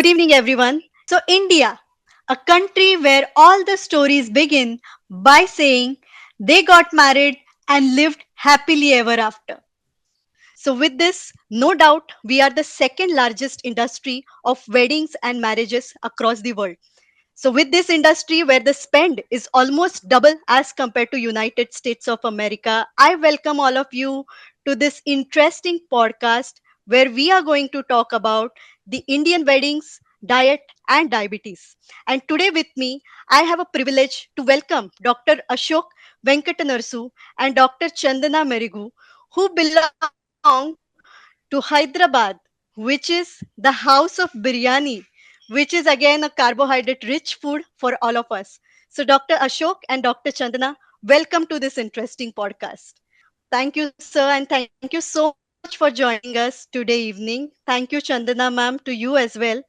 evening, everyone. So, India, a country where all the stories begin by saying they got married and lived happily ever after. So, with this, no doubt, we are the second largest industry of weddings and marriages across the world. So, with this industry where the spend is almost double as compared to United States of America, I welcome all of you to this interesting podcast where we are going to talk about the Indian weddings, diet, and diabetes. And today with me, I have a privilege to welcome Dr. Ashok Venkatnarsu and Dr. Chandana Merugu, who belong to Hyderabad, which is the house of biryani, which is again a carbohydrate rich food for all of us. So, Dr. Ashok and Dr. Chandana, welcome to this interesting podcast. Thank you, sir, and thank you so much for joining us today evening. Thank you, Chandana ma'am, to you as well.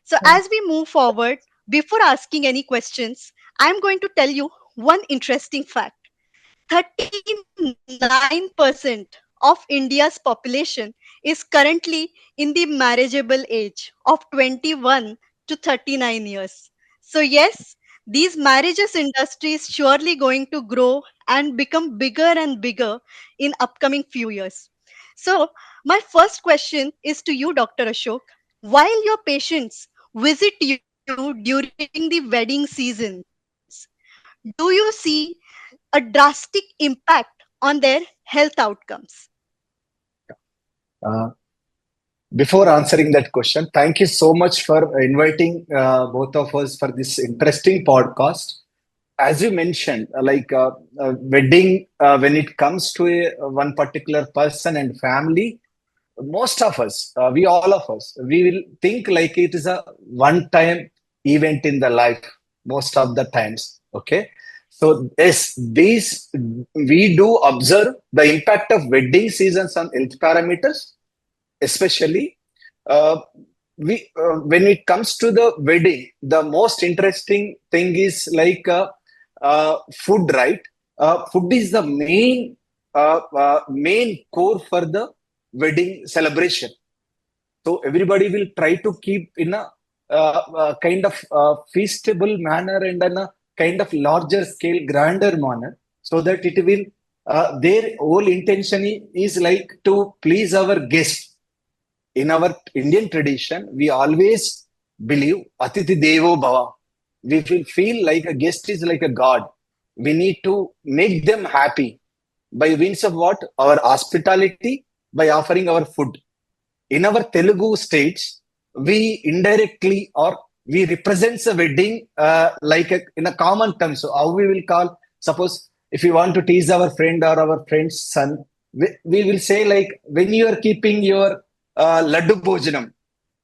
So, as we move forward, before asking any questions, I'm going to tell you one interesting fact. 39% of India's population is currently in the marriageable age of 21 to 39 years. So, yes, these marriages industry is surely going to grow and become bigger and bigger in upcoming few years. So, my first question is to you, Dr. Ashok. While your patients visit you during the wedding seasons, do you see a drastic impact on their health outcomes? Uh, Before answering that question, thank you so much for inviting both of us for this interesting podcast. As you mentioned, wedding, when it comes to one particular person and family, most of us, we all of us, we will think like it is a one-time event in the life most of the times. Okay, so yes, these we do observe the impact of wedding seasons on health parameters, especially uh, we when it comes to the wedding. The most interesting thing is food, right? Food is the main core for the wedding celebration. So everybody will try to keep in a kind of feastable manner and in a kind of larger scale, grander manner, so that it will. Their whole intention is like to please our guest. In our Indian tradition, we always believe Atiti Devo Bhava. We will feel like a guest is like a god. We need to make them happy by means of what? Our hospitality, by offering our food. In our Telugu states, we indirectly or we represent the wedding in a common term. So how we will call, suppose if we want to tease our friend or our friend's son, we will say like when you are keeping your laddu bhojanam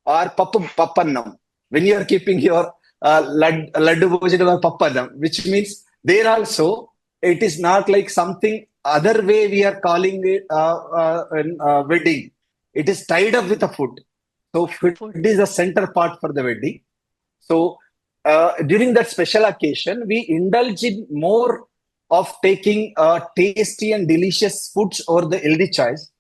or pappannam, when you are keeping your laddu bhojanam or pappannam, which means there also it is not like something other way we are calling it wedding. It is tied up with the food. So food is the Food. center part for the wedding. So during that special occasion, we indulge in more of taking tasty and delicious foods over the healthy choice.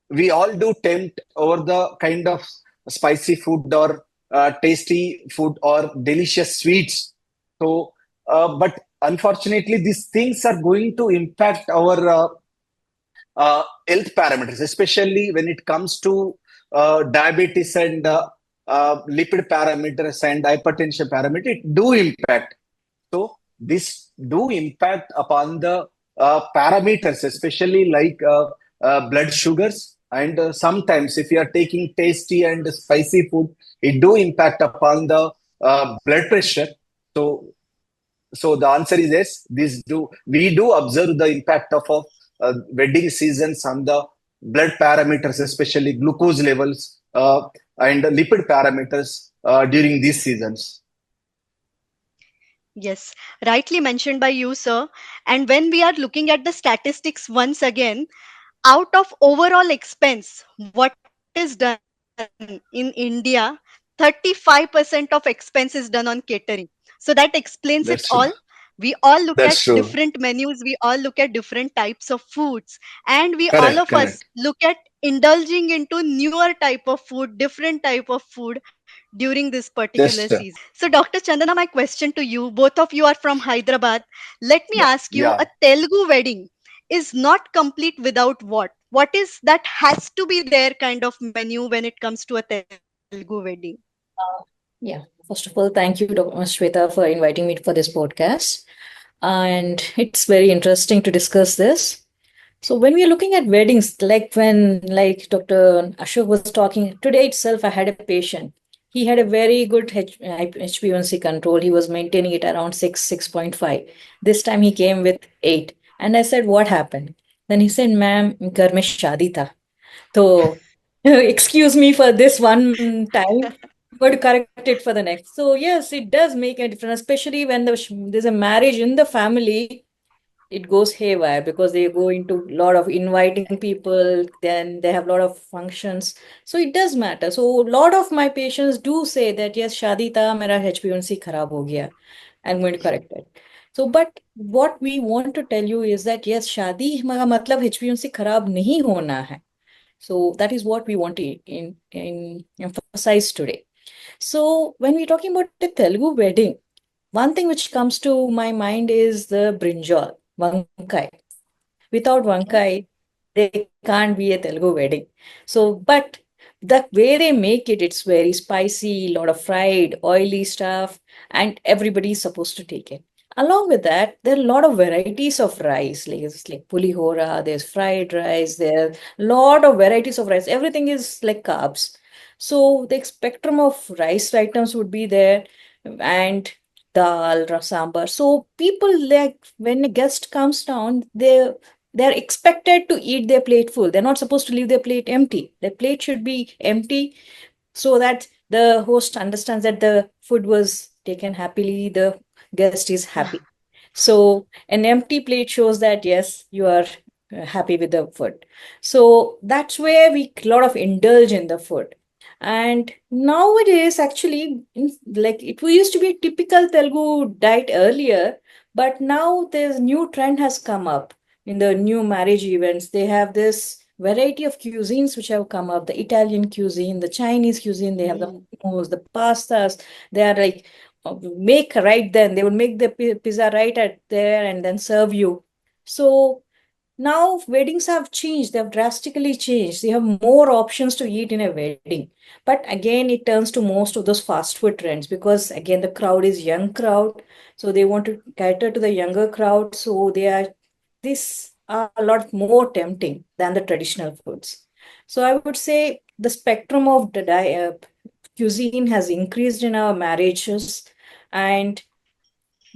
We all do tempt over the kind of spicy food or tasty food or delicious sweets. So, but unfortunately, these things are going to impact our health parameters, especially when it comes to diabetes and lipid parameters and hypertension parameter. It do impact. So this do impact upon the parameters, especially blood sugars. And sometimes, if you are taking tasty and spicy food, it do impact upon the blood pressure. So so the answer is yes. This do we do observe the impact of wedding seasons on the blood parameters, especially glucose levels and lipid parameters during these seasons. Yes, rightly mentioned by you, sir. And when we are looking at the statistics once again, out of overall expense, what is done in India, 35% of expense is done on catering. So that explains it all. That's We true. all look at different That's true. menus, we all look at different types of foods, and we all of Correct. us Correct. look at indulging into newer type of food, different type of food during this particular Just season. So, Dr. Chandana, my question to you, both of you are from Hyderabad. Let me yeah, ask you, yeah. a Telugu wedding is not complete without what? What is that has to be there kind of menu when it comes to a Telugu wedding? Yeah, first of all, thank you, Dr. Shweta, for inviting me for this podcast. And it's very interesting to discuss this. So when we are looking at weddings, like Dr. Ashok was talking today itself, I had a patient. He had a very good HbA1c control. He was maintaining it around 6.5. This time he came with 8. And I said, what happened? Then he said, ma'am, घर में शादी था. So excuse me for this one time, but correct it for the next. So yes, it does make a difference, especially when there's a marriage in the family. It goes haywire because they go into a lot of inviting people, then they have a lot of functions. So it does matter. So a lot of my patients do say that yes, shadi tha, mera HbA1c kharab ho gaya. I'm going to correct it. So, but what we want to tell you is that yes, shadi का मतलब HbA1c खराब नहीं होना है. So that is what we want to emphasize today. So when we're talking about the Telugu wedding, one thing which comes to my mind is the brinjal, vankai. Without Yes. vankai, they can't be a Telugu wedding. So, but the way they make it, it's very spicy, a lot of fried, oily stuff, and everybody's supposed to take it. Along with that, there are a lot of varieties of rice, like it's like pulihora, there's fried rice, there's a lot of varieties of rice. Everything is like carbs. So the spectrum of rice items would be there, and dal, sambar. So people like when a guest comes down, they're expected to eat their plate full. They're not supposed to leave their plate empty. Their plate should be empty so that the host understands that the food was taken happily, the guest is happy. So an empty plate shows that yes, you are happy with the food. So that's where we a lot of indulge in the food. And nowadays, actually, like it used to be a typical Telugu diet earlier, but now there's new trend has come up in the new marriage events. They have this variety of cuisines which have come up: the Italian cuisine, the Chinese cuisine. They have the Mm. momos, the pastas. They are like make right then. They would make the pizza right at there and then serve you. So now weddings have changed. They have drastically changed. You have more options to eat in a wedding. But again, it turns to most of those fast food trends because again the crowd is young crowd. So they want to cater to the younger crowd. So they are these are a lot more tempting than the traditional foods. So I would say the spectrum of the cuisine has increased in our marriages, and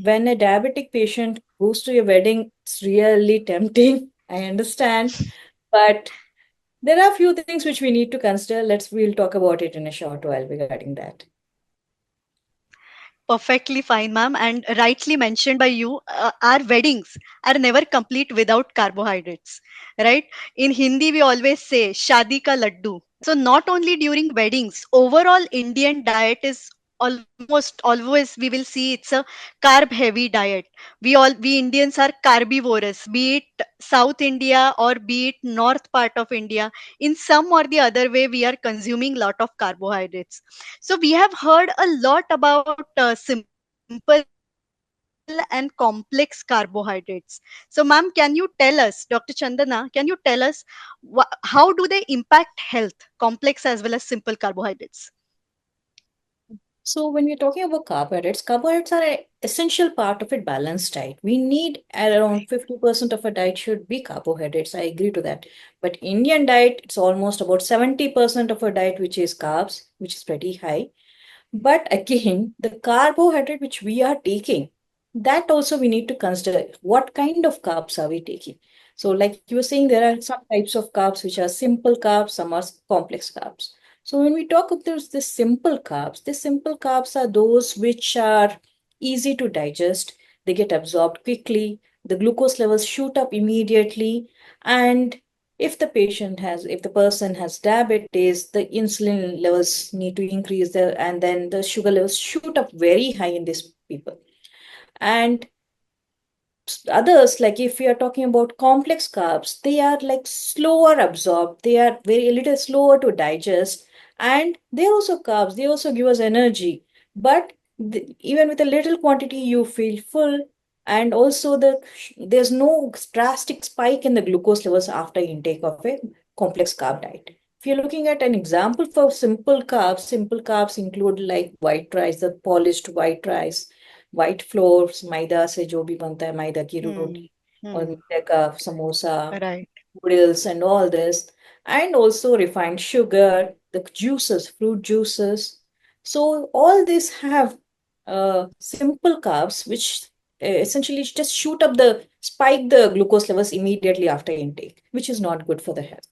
when a diabetic patient goes to a wedding, it's really tempting. I understand, but there are a few things which we need to consider. We'll talk about it in a short while regarding that. Perfectly fine, ma'am. And rightly mentioned by you, our weddings are never complete without carbohydrates, right? In Hindi, we always say shadi ka laddu. So not only during weddings, overall Indian diet is almost always we will see it's a carb heavy diet. We Indians are carnivorous, be it South India or be it north part of India. In some or the other way, we are consuming lot of carbohydrates. So we have heard a lot about simple and complex carbohydrates. So, ma'am, can you tell us, Dr. Chandana, can you tell us how do they impact health, complex as well as simple carbohydrates? So when we're talking about carbohydrates are an essential part of a balanced diet. We need around 50% of a diet should be carbohydrates. I agree to that. But Indian diet, it's almost about 70% of a diet which is carbs, which is pretty high. But again, the carbohydrate which we are taking, that also we need to consider what kind of carbs are we taking. So, like you were saying, there are some types of carbs which are simple carbs, some are complex carbs. So, when we talk about this simple carbs are those which are easy to digest, they get absorbed quickly, the glucose levels shoot up immediately, and if the person has diabetes, the insulin levels need to increase there, and then the sugar levels shoot up very high in these people. And others, like if we are talking about complex carbs, they are like slower absorbed, they are very a little slower to digest, and they're also carbs. They also give us energy. But even with a little quantity, you feel full, and also there's no drastic spike in the glucose levels after intake of a complex carb diet. If you're looking at an example for simple carbs include like white rice, the polished white rice, white flours, maida se jo bhi banta hai, maida ki Hmm. roti, or Hmm. maida ka samosa, Right. noodles, and all this, and also refined sugar, the juices, fruit juices. So all these have simple carbs, which essentially just spike the glucose levels immediately after intake, which is not good for the health.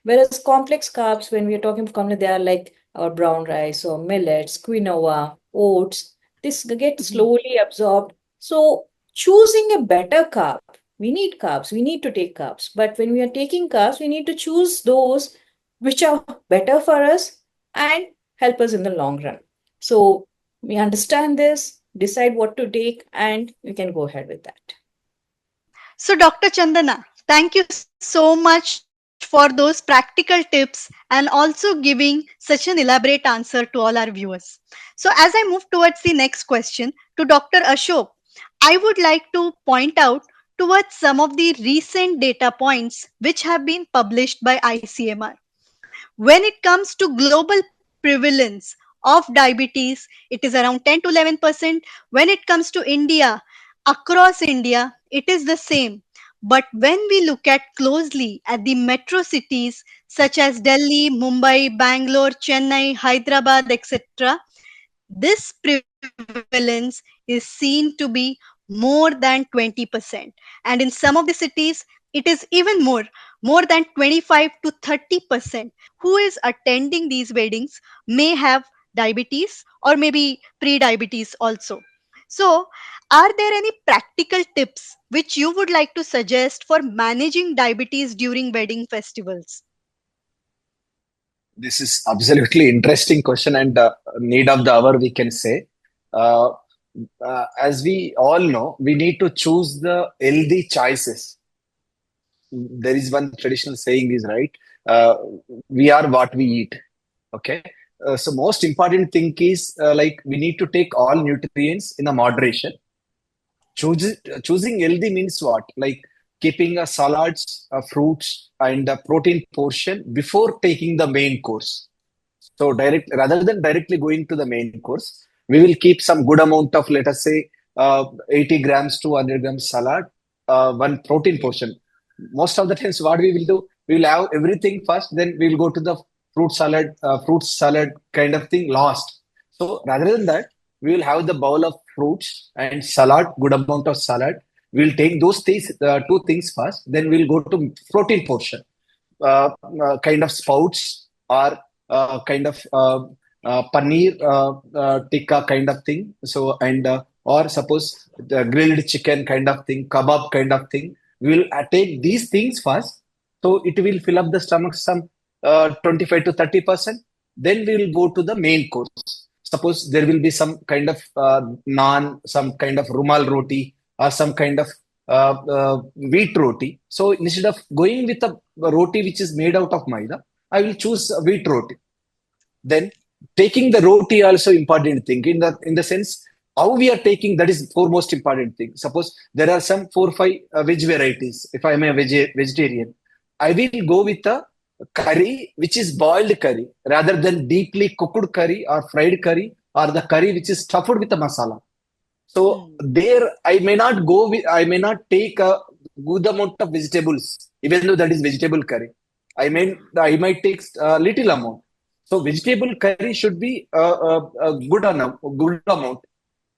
Whereas complex carbs, when we are talking complex, they are like our brown rice or millets, quinoa, oats. This gets Mhm. slowly absorbed. So choosing a better carb, we need carbs, we need to take carbs. But when we are taking carbs, we need to choose those which are better for us and help us in the long run. So we understand this, decide what to take, and we can go ahead with that. So, Dr. Chandana, thank you so much for those practical tips and also giving such an elaborate answer to all our viewers. So, as I move towards the next question to Dr. Ashok, I would like to point out towards some of the recent data points which have been published by ICMR. When it comes to global prevalence of diabetes, it is around 10 to 11%. When it comes to India, across India, it is the same. But when we look at closely at the metro cities such as Delhi, Mumbai, Bangalore, Chennai, Hyderabad, etc., this prevalence is seen to be more than 20%. And in some of the cities, it is even more than 25 to 30% who is attending these weddings may have diabetes or maybe pre-diabetes also. So, are there any practical tips which you would like to suggest for managing diabetes during wedding festivals? This is absolutely interesting question and need of the hour, we can say. Uh, as we all know, we need to choose the healthy choices. There is one traditional saying is right. Uh, we are what we eat. Okay. So most important thing is like we need to take all nutrients in a moderation. Choosing healthy means what? Like keeping a salads, fruits, and a protein portion before taking the main course. So rather than directly going to the main course, we will keep some good amount of, let us say, 80 grams to 100 grams salad, one protein portion. Most of the times, what we will do, we will have everything first, then we will go to the fruit salad kind of thing last. So rather than that, we will have the bowl of fruits and salad, good amount of salad. We'll take those two things first, then we'll go to protein portion, kind of spouts or kind of paneer tikka kind of thing. So and or suppose the grilled chicken kind of thing, kebab kind of thing. We will take these things first, so it will fill up the stomach some 25 to 30%. Then we will go to the main course. Suppose there will be some kind of naan, some kind of rumal roti, or some kind of wheat roti. So instead of going with a roti which is made out of maida, I will choose a wheat roti. Then taking the roti also important thing in the sense how we are taking, that is foremost important thing. Suppose there are some 4 5 veg varieties. If I am a vegetarian, I will go with a curry which is boiled curry rather than deeply cooked curry or fried curry or the curry which is stuffed with a masala. So Hmm. there, I may not take a good amount of vegetables, even though that is vegetable curry. I might take a little amount. So vegetable curry should be a good amount.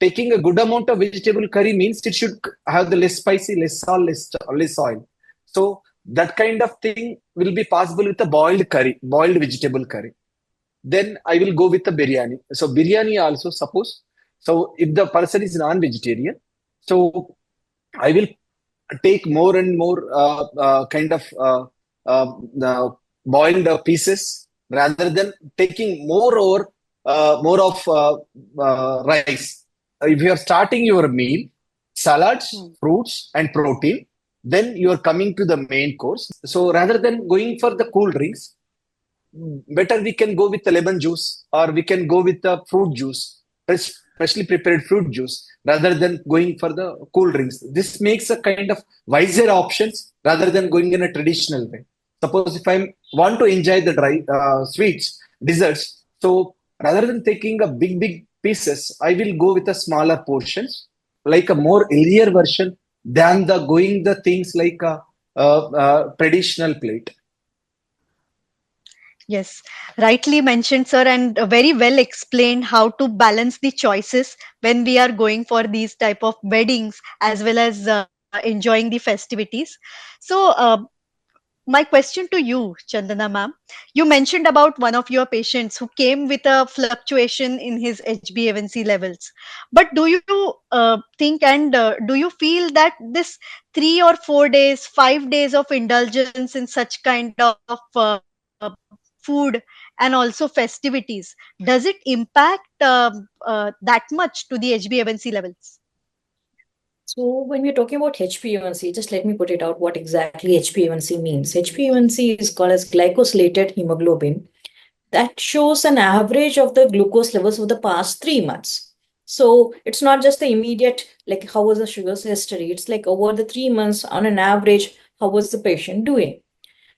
Taking a good amount of vegetable curry means it should have the less spicy, less salt, less oil. So that kind of thing will be possible with a boiled vegetable curry. Then I will go with the biryani. So biryani also, suppose. So if the person is non-vegetarian, so I will take more and more kind of boiled pieces rather than taking more of rice. If you are starting your meal, salads, Hmm. fruits, and protein, then you are coming to the main course. So rather than going for the cool drinks, better we can go with the lemon juice, or we can go with the fruit juice, freshly prepared fruit juice, rather than going for the cool drinks. This makes a kind of wiser options rather than going in a traditional way. Suppose if I want to enjoy the dry sweets, desserts, so rather than taking a big pieces, I will go with a smaller portions, like a more healthier version than the going the things like a traditional plate. Yes, rightly mentioned, sir, and very well explained how to balance the choices when we are going for these type of weddings as well as enjoying the festivities. So, my question to you, Chandana ma'am, you mentioned about one of your patients who came with a fluctuation in his HbA1c levels. But do you think and do you feel that this 3 or 4 days, 5 days of indulgence in such kind of food and also festivities, does it impact that much to the HbA1c levels? So when we're talking about HbA1c, just let me put it out what exactly HbA1c means. HbA1c is called as glycosylated hemoglobin that shows an average of the glucose levels for the past 3 months. So it's not just the immediate, like how was the sugars history? It's like over the 3 months on an average, how was the patient doing?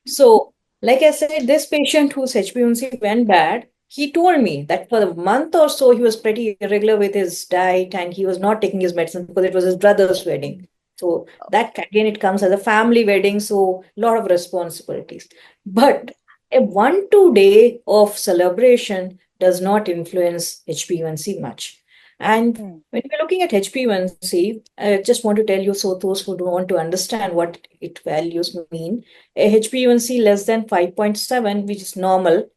So, like I said, this patient whose HbA1c went bad, he told me that for a month or so he was pretty irregular with his diet and he was not taking his medicine because it was his brother's wedding. So that again it comes as a family wedding, so a lot of responsibilities. But a 1 2 day of celebration does not influence HbA1c much. And Hmm. when we're looking at HbA1c, I just want to tell you so those who don't want to understand what it values mean. A HbA1c less than 5.7, which is normal,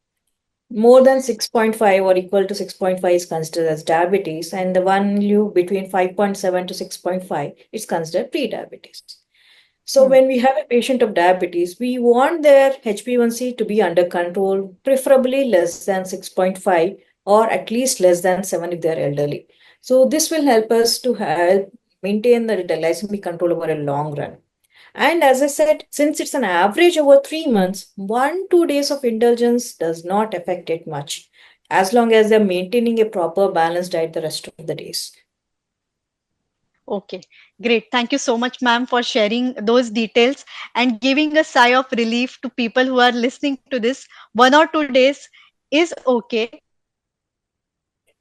more than 6.5 or equal to 6.5 is considered as diabetes, and the one you between 5.7 to 6.5 is considered pre-diabetes. So Hmm. when we have a patient of diabetes, we want their HbA1c to be under control, preferably less than 6.5 or at least less than 7 if they're elderly. So this will help us to help maintain the glycemic control over a long run. And as I said, since it's an average over 3 months, 1 2 days of indulgence does not affect it much, as long as they're maintaining a proper balanced diet the rest of the days. Okay, great. Thank you so much, ma'am, for sharing those details and giving a sigh of relief to people who are listening to this. 1 or 2 days is okay.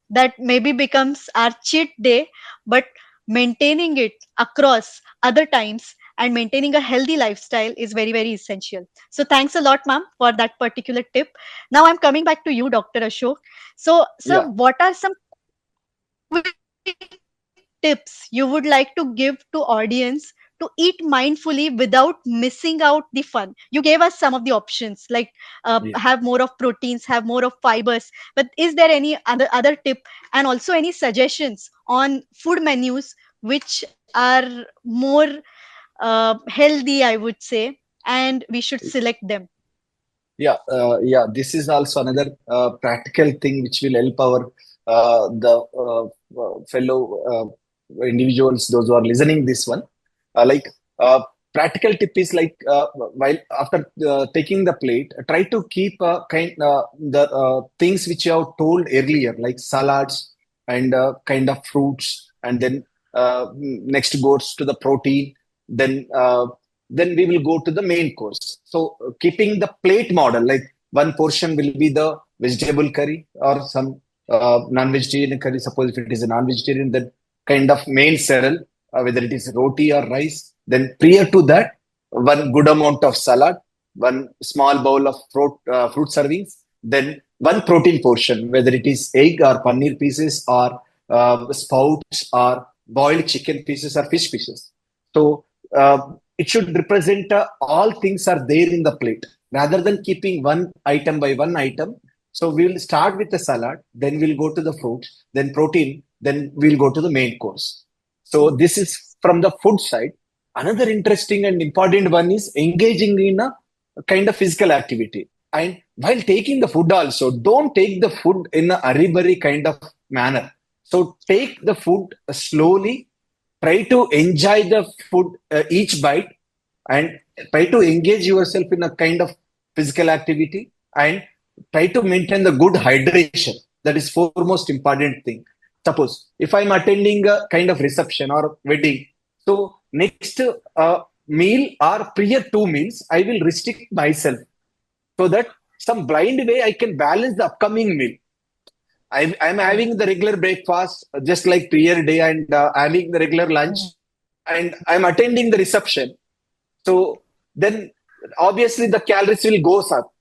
That maybe becomes our cheat day, but maintaining it across other times and maintaining a healthy lifestyle is very essential. So, thanks a lot, ma'am, for that particular tip. Now, I'm coming back to you, Dr. Ashok. So, sir, what Yeah. are some quick tips you would like to give to audience to eat mindfully without missing out the fun? You gave us some of the options like have more of Yeah. proteins, have more of fibers, but is there any other tip and also any suggestions on food menus which are more healthy, I would say, and we should select them? Yeah, this is also another practical thing which will help our the fellow individuals, those who are listening this one. Like practical tip is like while after taking the plate, try to keep the things which you have told earlier, like salads and kind of fruits, and then next goes to the protein, then then we will go to the main course. So, keeping the plate model, like one portion will be the vegetable curry or some non-vegetarian curry. Suppose if it is a non-vegetarian, then kind of main cereal, whether it is roti or rice. Then prior to that, one good amount of salad, one small bowl of fruit servings, then one protein portion, whether it is egg or paneer pieces or spouts or boiled chicken pieces or fish pieces. So it should represent all things are there in the plate rather than keeping one item by one item. So we will start with the salad, then we'll go to the fruits, then protein, then we'll go to the main course. So this is from the food side. Another interesting and important one is engaging in a kind of physical activity. And while taking the food also, don't take the food in a hurry kind of manner. So take the food slowly, try to enjoy the food each bite, and try to engage yourself in a kind of physical activity, and try to maintain the good hydration. That is foremost important thing. Suppose if I'm attending a kind of reception or wedding, so next meal or prior 2 meals I will restrict myself, so that some blind way I can balance the upcoming meal. I'm having the regular breakfast just like prior day, and having the regular lunch, and I'm attending the reception. So then obviously the calories will go up.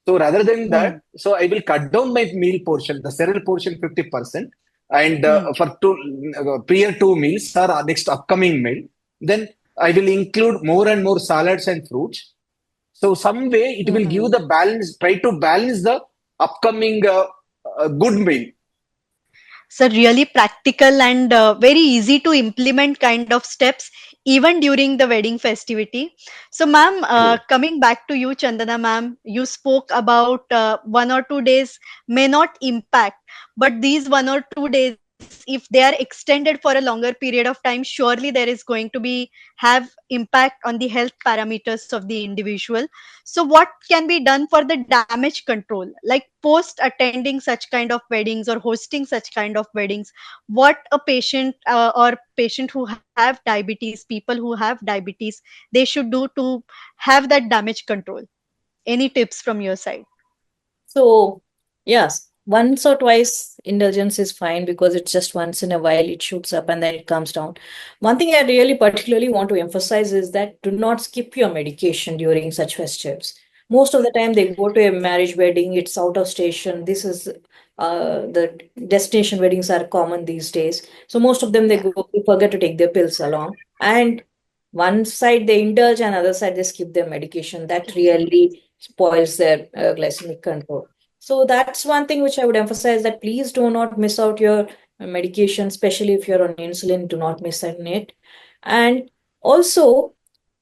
So rather than Hmm. that, so I will cut down my meal portion, the cereal portion 50%, and Hmm. for prior 2 meals or next upcoming meal, then I will include more and more salads and fruits. So some way it will Hmm. give the balance, try to balance the upcoming good meal. So really practical and very easy to implement kind of steps even during the wedding festivity. So ma'am, True. coming back to you, Chandana ma'am, you spoke about 1 or 2 days may not impact, but these 1 or 2 days, if they are extended for a longer period of time, surely there is going to be have impact on the health parameters of the individual. So what can be done for the damage control, like post attending such kind of weddings or hosting such kind of weddings? What a patient or patient who have diabetes, people who have diabetes, they should do to have that damage control? Any tips from your side? So, yes, once or twice indulgence is fine because it's just once in a while it shoots up and then it comes down. One thing I really particularly want to emphasize is that do not skip your medication during such festives. Most of the time they go to a marriage wedding, it's out of station. This is the destination weddings are common these days. So most of them they forget to take their pills along. And one side they indulge and other side they skip their medication. That really spoils their glycemic control. So that's one thing which I would emphasize, that please do not miss out your medication, especially if you're on insulin, do not miss on it. And also,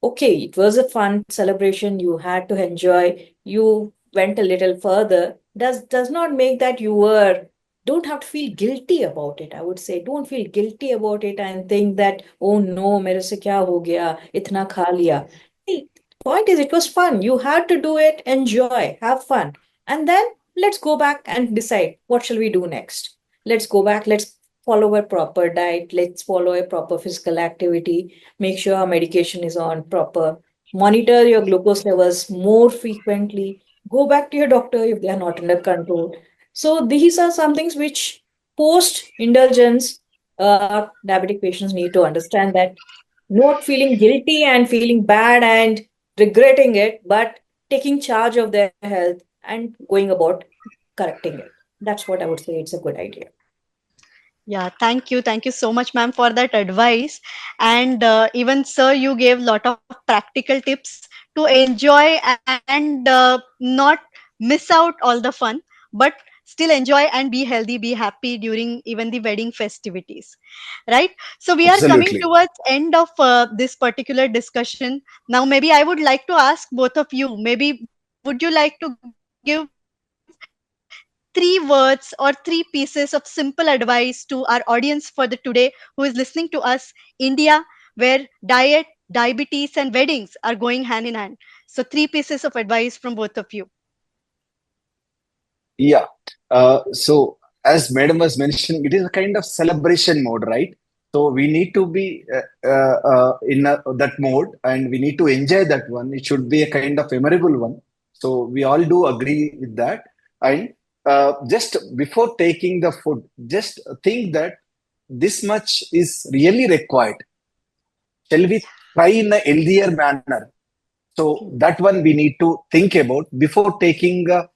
okay, it was a fun celebration, you had to enjoy, you went a little further. Does not make that you were, don't have to feel guilty about it. I would say don't feel guilty about it and think that, oh no, mere se kya ho gaya, itna kha liya. Hey, point is, it was fun. You had to do it, enjoy, have fun. And then let's go back and decide what shall we do next. Let's go back, let's follow a proper diet, let's follow a proper physical activity, make sure our medication is on proper, monitor your glucose levels more frequently, go back to your doctor if they are not under control. So these are some things which post indulgence diabetic patients need to understand, that not feeling guilty and feeling bad and regretting it, but taking charge of their health and going about correcting it. That's what I would say. It's a good idea. Yeah, thank you. Thank you so much, ma'am, for that advice. And even, sir, you gave a lot of practical tips to enjoy and not miss out all the fun, but still enjoy and be healthy, be happy during even the wedding festivities. Right? So we are coming Absolutely. towards end of this particular discussion. Now, maybe I would like to ask both of you, maybe would you like to give three words or three pieces of simple advice to our audience for the today who is listening to us? India, where diet, diabetes, and weddings are going hand in hand. So, three pieces of advice from both of you. Yeah. So as Madam was mentioning, it is a kind of celebration mode, right? So we need to be in that mode, and we need to enjoy that one. It should be a kind of memorable one. So we all do agree with that. And just before taking the food, just think that this much is really required. Shall we try in a healthier manner? So that one we need to think about before taking a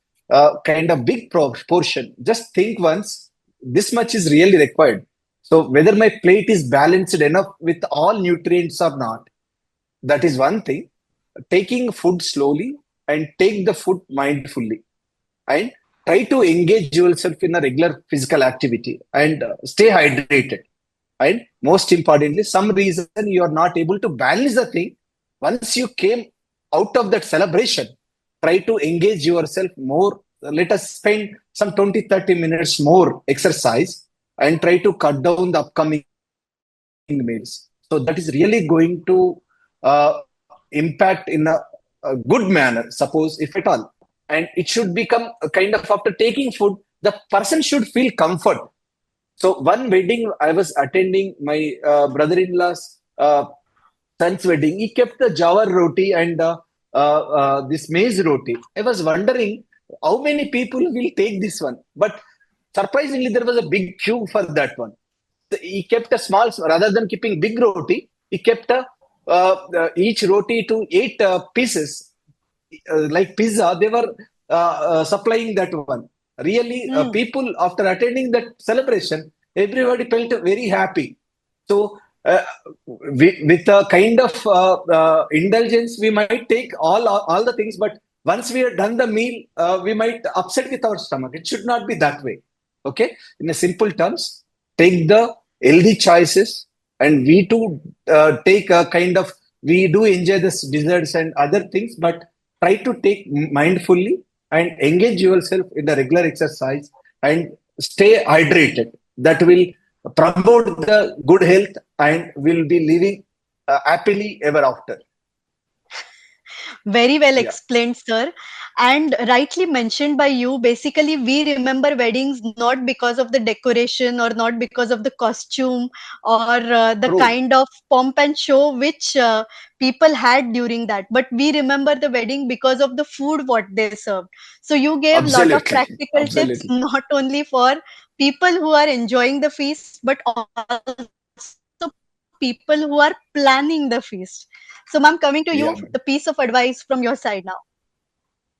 kind of big portion. Just think once, this much is really required. So whether my plate is balanced enough with all nutrients or not, that is one thing. Taking food slowly and take the food mindfully, and try to engage yourself in a regular physical activity, and stay hydrated. And most importantly, some reason you are not able to balance the thing, once you came out of that celebration, try to engage yourself more. Let us spend some 20-30 minutes more exercise, and try to cut down the upcoming meals. So that is really going to impact in a good manner, suppose if at all. and it should become a kind of, after taking food, the person should feel comfort. So one wedding I was attending, my brother-in-law's son's wedding, he kept the jawar roti and this maize roti. I was wondering how many people will take this one, but surprisingly there was a big queue for that one. He kept a small, rather than keeping big roti, he kept a each roti to eight pieces, like pizza. They were supplying that one. Really, Hmm. people after attending that celebration, everybody felt very happy. So with a kind of indulgence, we might take all the things, but once we have done the meal, we might upset with our stomach. It should not be that way. Okay, in a simple terms, take the healthy choices, and we too take a kind of, we do enjoy the desserts and other things, but try to take mindfully and engage yourself in the regular exercise and stay hydrated. That will promote the good health and will be living happily ever after. Very well Yeah, explained, sir. And rightly mentioned by you, basically, we remember weddings not because of the decoration or not because of the costume or the true. kind of pomp and show which people had during that, but we remember the wedding because of the food what they served. So you gave lot of Absolutely. practical tips Absolutely. not only for people who are enjoying the feast, but also people who are planning the feast. So, ma'am, coming to you, the piece of advice from your Yeah, side man. now.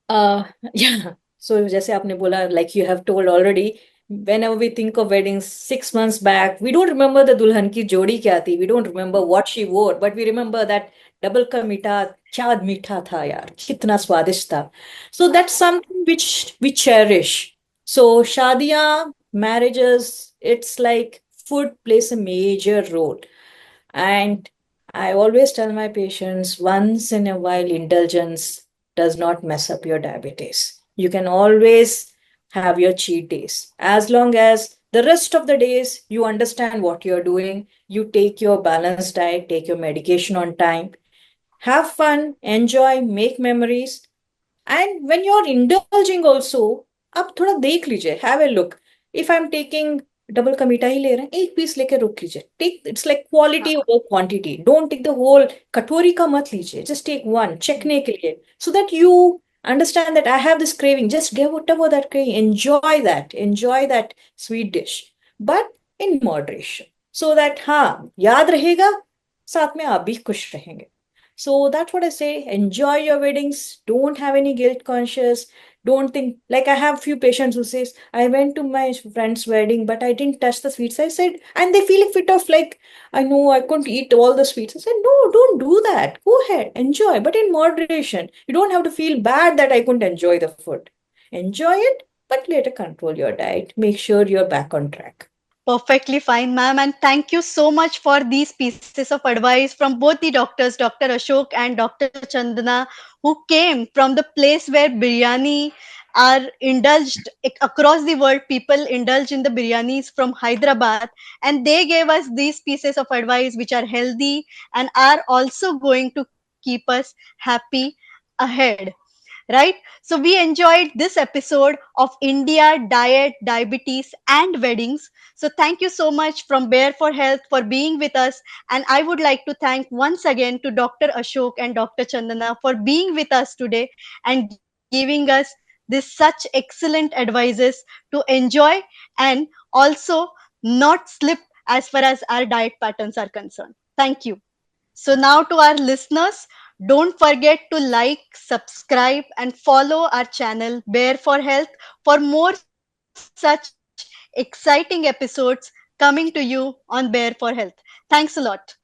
Uh, yeah. So जैसे आपने बोला, like you have told already, whenever we think of weddings 6 months back, we don't remember the दुल्हन की जोड़ी क्या थी. We don't remember what she wore, but we remember that double का मीठा क्या मीठा था यार, कितना स्वादिष्ट था. So that's something which we cherish. So शादियाँ, marriages, it's like food plays a major role. And I always tell my patients, once in a while, indulgence does not mess up your diabetes. You can always have your cheat days. As long as the rest of the days you understand what you're doing, you take your balanced diet, take your medication on time, have fun, enjoy, make memories, and when you're indulging also, आप थोड़ा देख लीजिए, have a look. If I'm taking double का मीठा ही ले रहे हैं, एक पीस लेके रुक लीजिए. Take, it's like quality over quantity. Don't take the whole, कटोरी का मत लीजिए. जस्ट टेक वन चखने के लिए, so that you understand that I have this craving. Just get whatever that craving. Enjoy that sweet dish, but in moderation, so that हाँ याद रहेगा, साथ में आप भी खुश रहेंगे. So that's what I say. Enjoy your weddings. Don't have any guilt conscious. Don't think, like I have few patients who says, I went to my friend's wedding, but I didn't touch the sweets. I said, and they feel a fit of like, I know I couldn't eat all the sweets. I said, no, don't do that. Go ahead, enjoy, but in moderation. You don't have to feel bad that I couldn't enjoy the food. Enjoy it, but later control your diet. Make sure you're back on track. Perfectly fine, ma'am. And thank you so much for these pieces of advice from both the doctors, Dr. Ashok and Dr. Chandana, who came from the place where biryani are indulged across the world. People indulge in the biryanis from Hyderabad, and they gave us these pieces of advice which are healthy and are also going to keep us happy ahead. Right? So, we enjoyed this episode of India, diet, diabetes, and weddings. So, thank you so much from Bear for Health for being with us. And I would like to thank once again to Dr. Ashok and Dr. Chandana for being with us today and giving us this such excellent advices to enjoy and also not slip as far as our diet patterns are concerned. Thank you. So, now to our listeners, don't forget to like, subscribe, and follow our channel, Bear for Health, for more such exciting episodes coming to you on Bear for Health. Thanks a lot.